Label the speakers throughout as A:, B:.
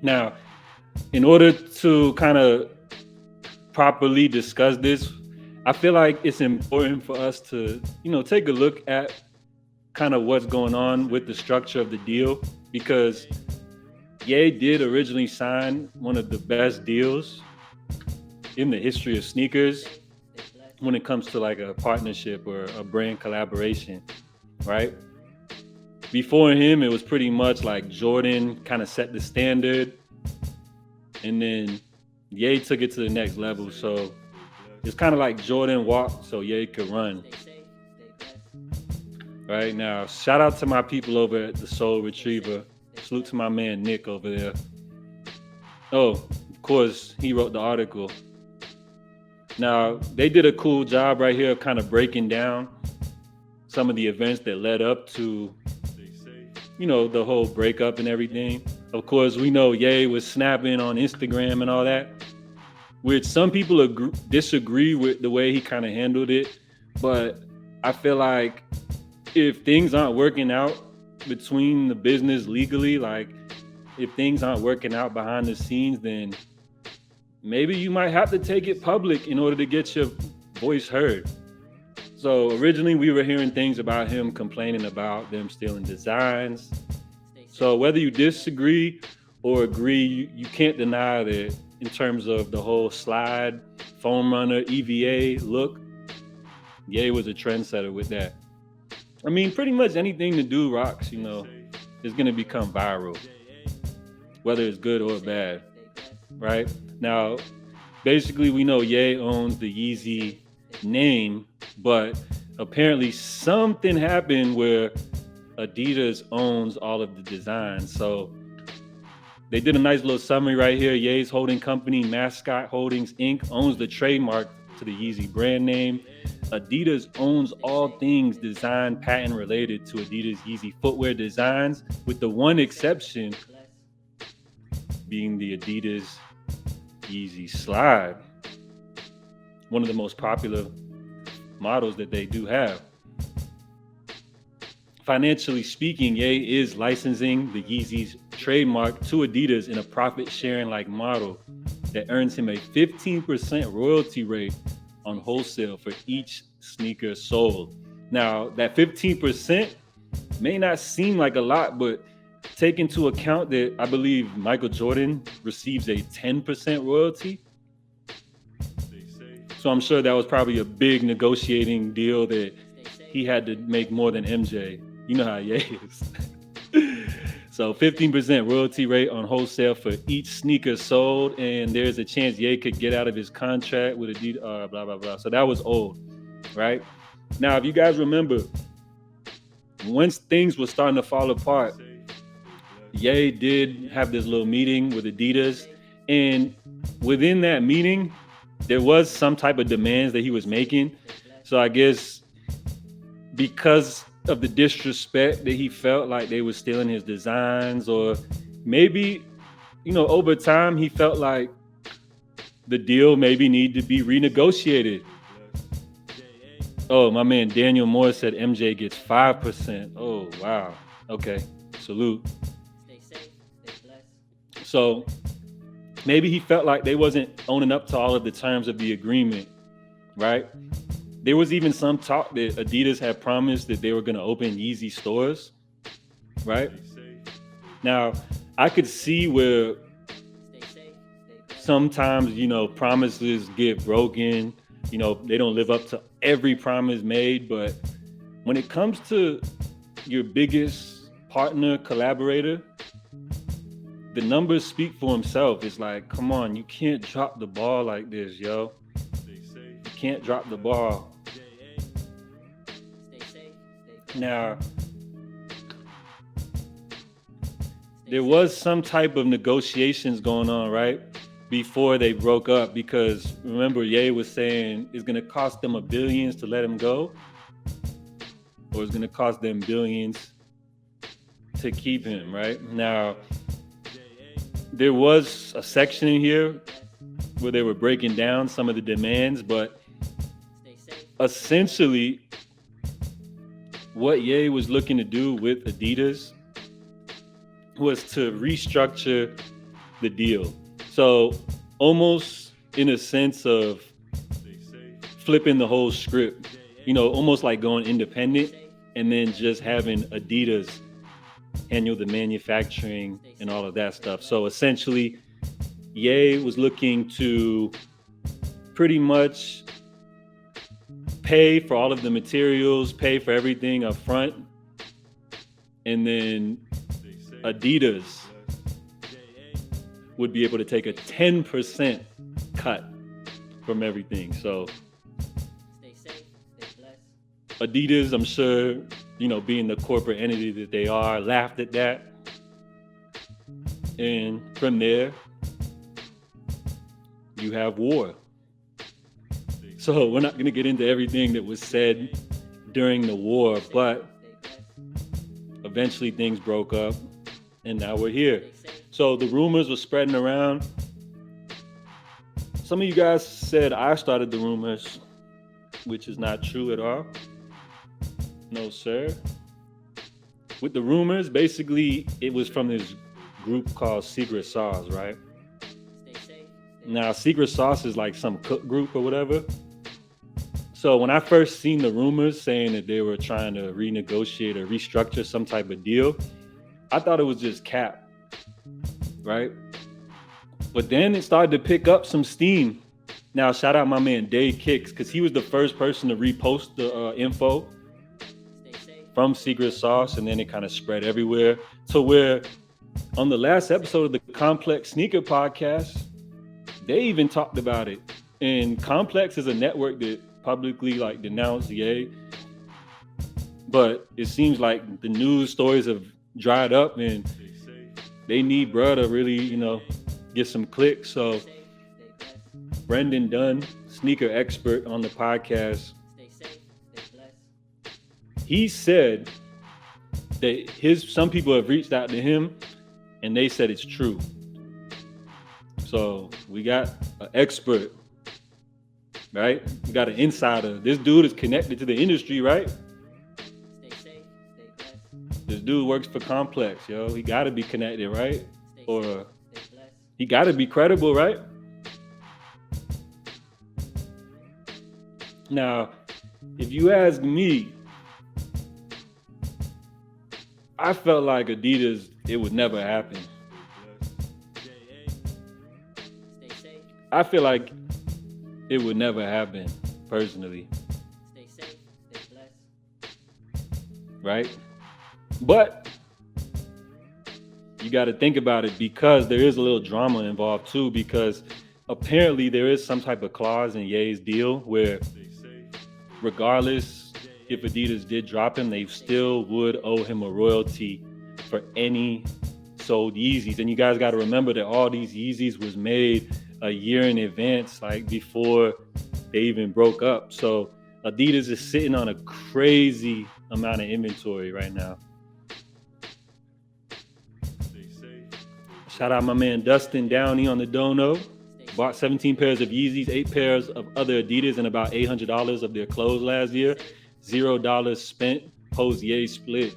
A: Now, in order to kind of properly discuss this, I feel like it's important for us to, take a look at kind of what's going on with the structure of the deal because Ye did originally sign one of the best deals in the history of sneakers when it comes to like a partnership or a brand collaboration, right? Before him, it was pretty much like Jordan kind of set the standard, and then Ye took it to the next level. So it's kind of like Jordan walked so Ye could run. Right now, shout out to my people over at the Soul Retriever. Salute to my man Nick over there. Oh, of course, he wrote the article. Now, they did a cool job right here of kind of breaking down some of the events that led up to, the whole breakup and everything. Of course, we know Ye was snapping on Instagram and all that, which some people disagree with the way he kind of handled it. But I feel like if things aren't working out between the business legally, like if things aren't working out behind the scenes, then maybe you might have to take it public in order to get your voice heard. So originally we were hearing things about him complaining about them stealing designs. So whether you disagree or agree, you can't deny that in terms of the whole slide, foam runner, EVA look, Ye was a trendsetter with that. I mean, pretty much anything to do rocks, is going to become viral, whether it's good or bad, right? Now, basically, we know Ye owns the Yeezy name, but apparently something happened where Adidas owns all of the designs. So they did a nice little summary right here. Ye's holding company, Mascot Holdings Inc., owns the trademark to the Yeezy brand name. Adidas owns all things design patent related to Adidas Yeezy footwear designs, with the one exception being the Adidas Yeezy Slide, one of the most popular models that they do have. Financially speaking, Ye is licensing the Yeezy's trademark to Adidas in a profit-sharing like model that earns him a 15% royalty rate on wholesale for each sneaker sold. Now, that 15% may not seem like a lot, but take into account that I believe Michael Jordan receives a 10% royalty. So I'm sure that was probably a big negotiating deal that he had to make more than MJ. You know how Ye is. So 15% royalty rate on wholesale for each sneaker sold, and there's a chance Ye could get out of his contract with Adidas, blah, blah, blah. So that was old, right? Now, if you guys remember, once things were starting to fall apart, Ye did have this little meeting with Adidas, and within that meeting, there was some type of demands that he was making. So I guess because of the disrespect that he felt like they were stealing his designs, or maybe, over time he felt like the deal maybe needed to be renegotiated. Oh, my man Daniel Moore said MJ gets 5%. Oh, wow. Okay, salute. So maybe he felt like they wasn't owning up to all of the terms of the agreement, right? There was even some talk that Adidas had promised that they were going to open Yeezy stores, right? Now, I could see where sometimes, promises get broken, they don't live up to every promise made, but when it comes to your biggest partner, collaborator, the numbers speak for themselves. It's like, come on, you can't drop the ball like this, yo. You can't drop the ball. Now, there was some type of negotiations going on, right? Before they broke up, because remember, Ye was saying it's going to cost them billions to let him go, or it's going to cost them billions to keep him, right? Now, there was a section in here where they were breaking down some of the demands, but essentially, what Ye was looking to do with Adidas was to restructure the deal. So almost in a sense of flipping the whole script, almost like going independent and then just having Adidas handle the manufacturing and all of that stuff. So essentially, Ye was looking to pretty much pay for all of the materials, pay for everything up front, and then Adidas would be able to take a 10% cut from everything. So Adidas, I'm sure, being the corporate entity that they are, laughed at that. And from there, you have war. So we're not going to get into everything that was said during the war, but eventually things broke up and now we're here. So the rumors were spreading around. Some of you guys said I started the rumors, which is not true at all. No, sir. With the rumors, basically, it was from this group called Secret Sauce, right? Now, Secret Sauce is like some cook group or whatever. So when I first seen the rumors saying that they were trying to renegotiate or restructure some type of deal, I thought it was just cap, right? But then it started to pick up some steam. Now, shout out my man Dave Kicks, because he was the first person to repost the info from Secret Sauce, and then it kind of spread everywhere. So where on the last episode of the Complex Sneaker Podcast, they even talked about it. And Complex is a network that publicly denounced Ye, but it seems like the news stories have dried up and they need bruh to really, get some clicks. So Brendan Dunn, sneaker expert on the podcast, he said that some people have reached out to him and they said it's true. So we got an expert, right? We got an insider. This dude is connected to the industry, right?
B: Stay safe, stay blessed.
A: This dude works for Complex, yo. He got to be connected, right?
B: Stay
A: Or
B: safe, stay blessed.
A: he got to be credible, right? Now, if you ask me, I felt like Adidas, it would never happen.
B: Stay safe,
A: I feel like it would never happen, personally,
B: stay safe, stay blessed.
A: right? But you got to think about it, because there is a little drama involved too, because apparently there is some type of clause in Ye's deal where regardless if Adidas did drop him, they still would owe him a royalty for any sold Yeezys. And you guys got to remember that all these Yeezys was made a year in advance, like before they even broke up. So Adidas is sitting on a crazy amount of inventory right now. Shout out my man Dustin Downey on the dono. Bought 17 pairs of Yeezys, 8 pairs of other Adidas, and about $800 of their clothes last year. $0 spent post Ye split.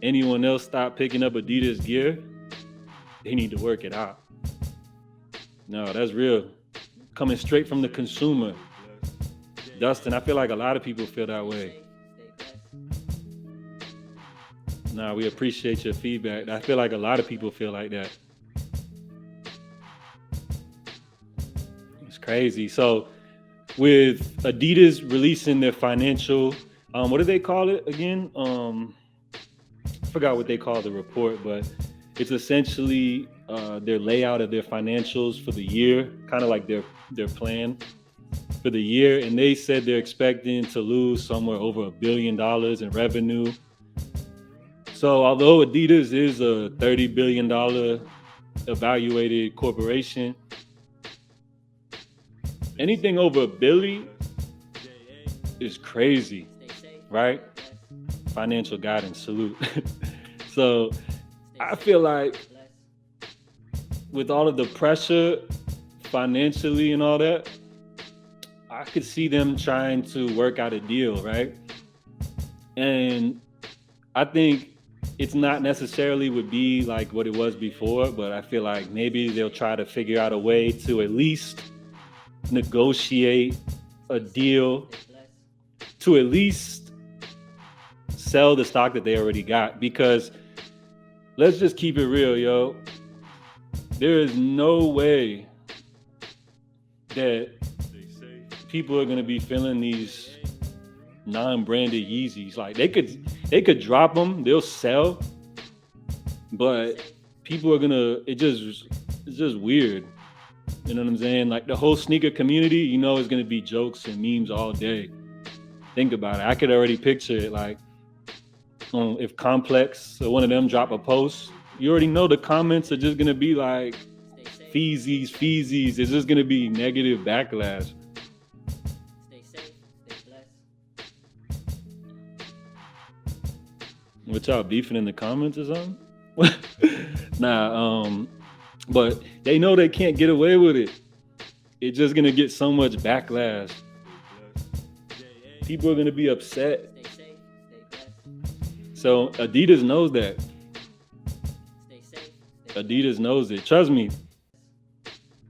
A: Anyone else stop picking up Adidas gear? They need to work it out. No, that's real. Coming straight from the consumer. Dustin, I feel like a lot of people feel that way. Nah, we appreciate your feedback. I feel like a lot of people feel like that. It's crazy. So with Adidas releasing their financial, what do they call it again? I forgot what they call the report, but it's essentially their layout of their financials for the year, kind of like their plan for the year. And they said they're expecting to lose somewhere over $1 billion in revenue. So although Adidas is a $30 billion evaluated corporation, anything over $1 billion is crazy, right? Financial guidance, salute. So I feel like with all of the pressure financially and all that, I could see them trying to work out a deal, right? And I think it's not necessarily would be like what it was before, but I feel like maybe they'll try to figure out a way to at least negotiate a deal
B: Stay blessed.
A: to at least sell the stock that they already got. Because let's just keep it real, yo. There is no way that people are gonna be feeling these non-branded Yeezys. Like they could drop them, they'll sell, but people are gonna. It's just weird. You know what I'm saying? Like the whole sneaker community, you know, is gonna be jokes and memes all day. Think about it. I could already picture it. Like, if Complex or one of them drop a post, you already know the comments are just gonna be like,
B: Stay safe.
A: feezies. It's just gonna be negative backlash.
B: Stay safe. Stay blessed.
A: What y'all beefing in the comments or something? Nah, but they know they can't get away with it. It's just gonna get so much backlash. People are gonna be upset.
B: Stay safe. Stay blessed.
A: So Adidas knows that.
B: Stay safe. Stay
A: Adidas knows it. Trust me.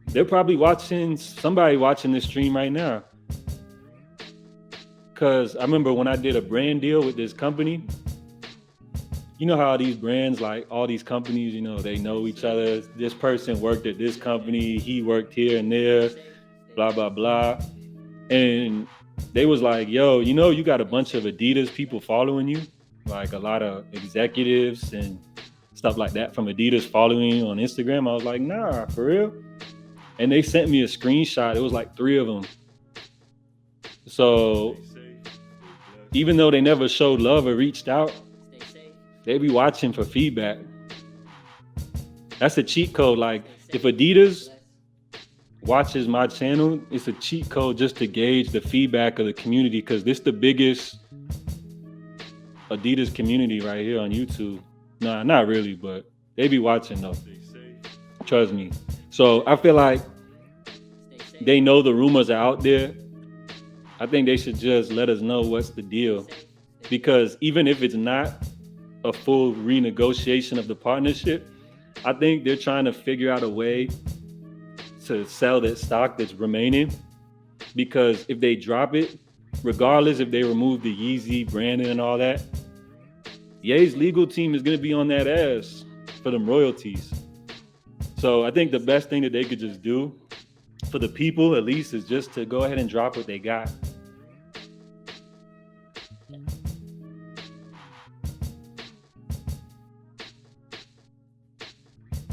A: They're probably watching somebody watching this stream right now. Cause I remember when I did a brand deal with this company. You know how these brands, like all these companies, you know, they know each other. This person worked at this company, he worked here and there, blah, blah, blah. And they was like, yo, you know, you got a bunch of Adidas people following you, like a lot of executives and stuff like that from Adidas following you on Instagram. I was like, nah, for real? And they sent me a screenshot. It was like 3 of them. So even though they never showed love or reached out,
B: Stay safe.
A: they be watching for feedback. That's a cheat code. Like if Adidas watches my channel, it's a cheat code just to gauge the feedback of the community, because this the biggest Adidas community right here on YouTube. Nah, not really, but they be watching though. Trust me. So I feel like
B: Stay safe.
A: they know the rumors are out there. I think they should just let us know what's the deal.
B: Stay safe.
A: Because even if it's not a full renegotiation of the partnership, I think they're trying to figure out a way to sell that stock that's remaining. Because if they drop it, regardless if they remove the Yeezy branding and all that, Ye's legal team is going to be on that ass for them royalties. So I think the best thing that they could just do for the people, at least, is just to go ahead and drop what they got.